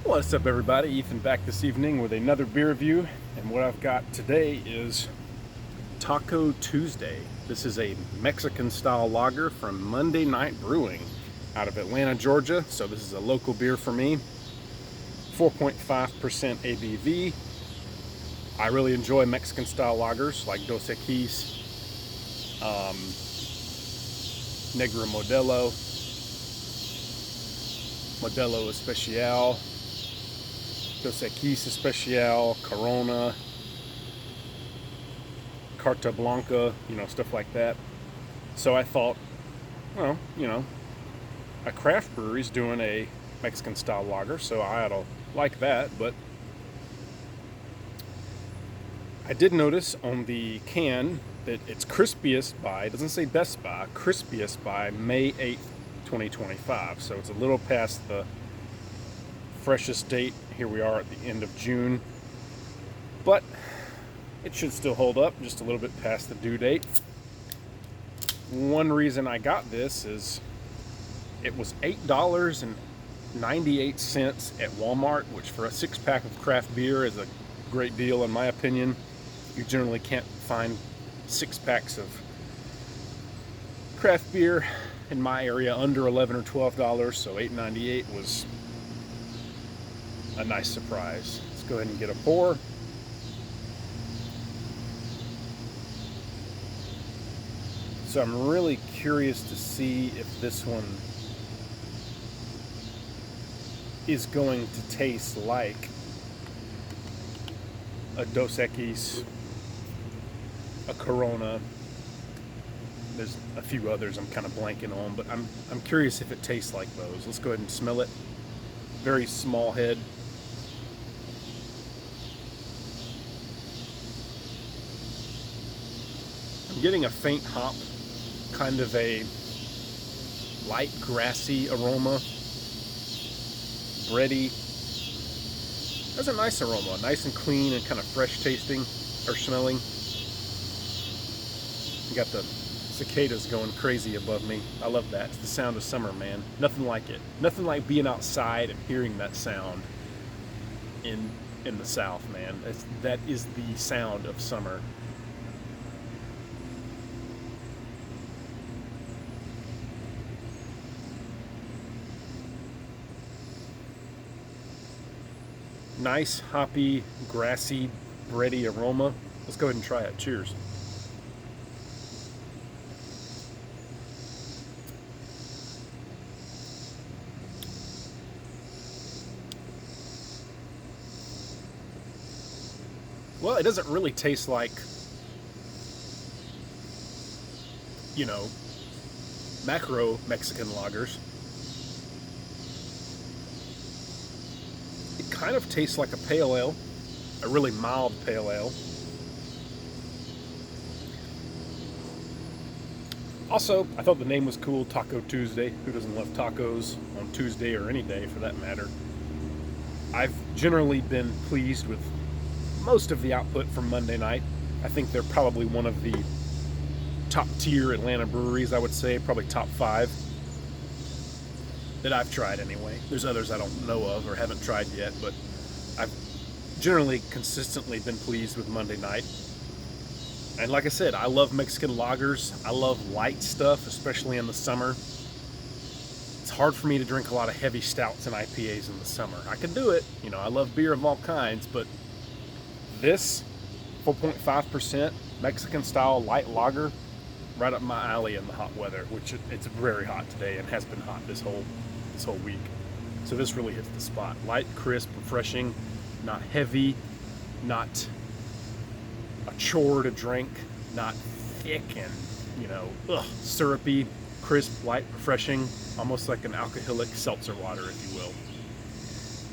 What's up, everybody? Ethan back this evening with another beer review, and what I've got today is Taco Tuesday. This is a Mexican-style lager from Monday Night Brewing out of Atlanta, Georgia. So this is a local beer for me. 4.5% ABV. I really enjoy Mexican-style lagers like Dos Equis, Negro Modelo Especial, Dos Equis Especial, Corona, Carta Blanca, stuff like that. So I thought, well, a craft brewery's doing a Mexican style lager, so I ought to like that. But I did notice on the can that it's crispiest by, it doesn't say best by, crispiest by May 8th, 2025. So it's a little past the freshest date. Here we are at the end of June, but it should still hold up, just a little bit past the due date. One reason I got this is it was $8.98 at Walmart, which for a 6-pack of craft beer is a great deal in my opinion. You generally can't find 6-packs of craft beer in my area under $11 or $12, so $8.98 was a nice surprise. Let's go ahead and get a pour. So I'm really curious to see if this one is going to taste like a Dos Equis, a Corona. There's a few others I'm kind of blanking on, but I'm curious if it tastes like those. Let's go ahead and smell it. Very small head. I'm getting a faint hop, kind of a light grassy aroma, bready. That's a nice aroma, nice and clean and kind of fresh tasting or smelling. You got the cicadas going crazy above me. I love that. It's the sound of summer, man. Nothing like it. Nothing like being outside and hearing that sound in the South, man. That is the sound of summer. Nice, hoppy, grassy, bready aroma. Let's go ahead and try it. Cheers. Well, it doesn't really taste like, macro Mexican lagers. It kind of tastes like a pale ale, a really mild pale ale. Also, I thought the name was cool, Taco Tuesday. Who doesn't love tacos on Tuesday or any day for that matter? I've generally been pleased with most of the output from Monday Night. I think they're probably one of the top tier Atlanta breweries, I would say, probably top 5 that I've tried anyway. There's others I don't know of or haven't tried yet, but I've generally consistently been pleased with Monday Night. And like I said, I love Mexican lagers. I love light stuff, especially in the summer. It's hard for me to drink a lot of heavy stouts and IPAs in the summer. I can do it. I love beer of all kinds, but this 4.5% Mexican style light lager, right up my alley in the hot weather, which it's very hot today and has been hot this whole week. So this really hits the spot. Light, crisp, refreshing, not heavy, not a chore to drink, not thick and syrupy, crisp, light, refreshing, almost like an alcoholic seltzer water, if you will.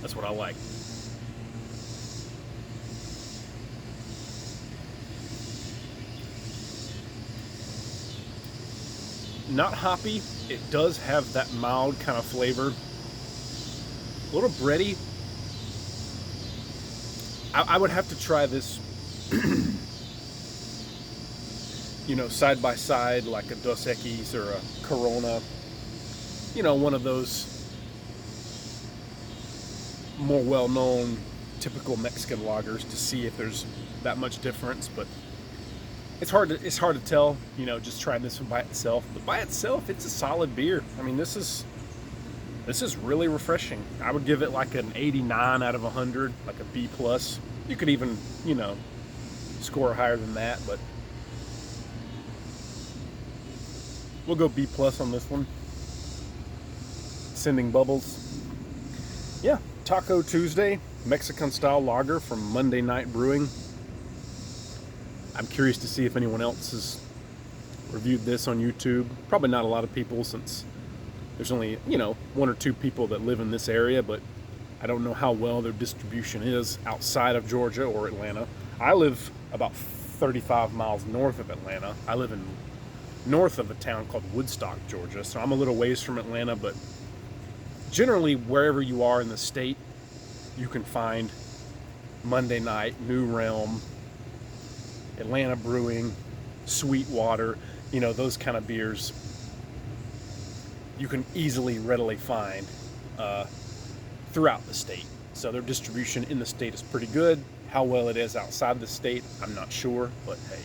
That's what I like. Not hoppy. It does have that mild kind of flavor. A little bready. I would have to try this, side by side, like a Dos Equis or a Corona. One of those more well-known typical Mexican lagers to see if there's that much difference, but it's hard to tell, just trying this one by itself. But by itself, it's a solid beer. I mean, this is really refreshing. I would give it like an 89 out of 100, like a B plus. You could even, score higher than that, but we'll go B plus on this one. Sending bubbles. Yeah, Taco Tuesday, Mexican style lager from Monday Night Brewing. I'm curious to see if anyone else has reviewed this on YouTube. Probably not a lot of people, since there's only, one or two people that live in this area, but I don't know how well their distribution is outside of Georgia or Atlanta. I live about 35 miles north of Atlanta. I live in north of a town called Woodstock, Georgia, so I'm a little ways from Atlanta, but generally wherever you are in the state, you can find Monday Night, New Realm, Atlanta Brewing, Sweetwater, those kind of beers you can readily find throughout the state. So their distribution in the state is pretty good. How well it is outside the state, I'm not sure, but hey,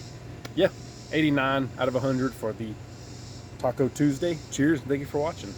yeah, 89 out of 100 for the Taco Tuesday. Cheers, thank you for watching.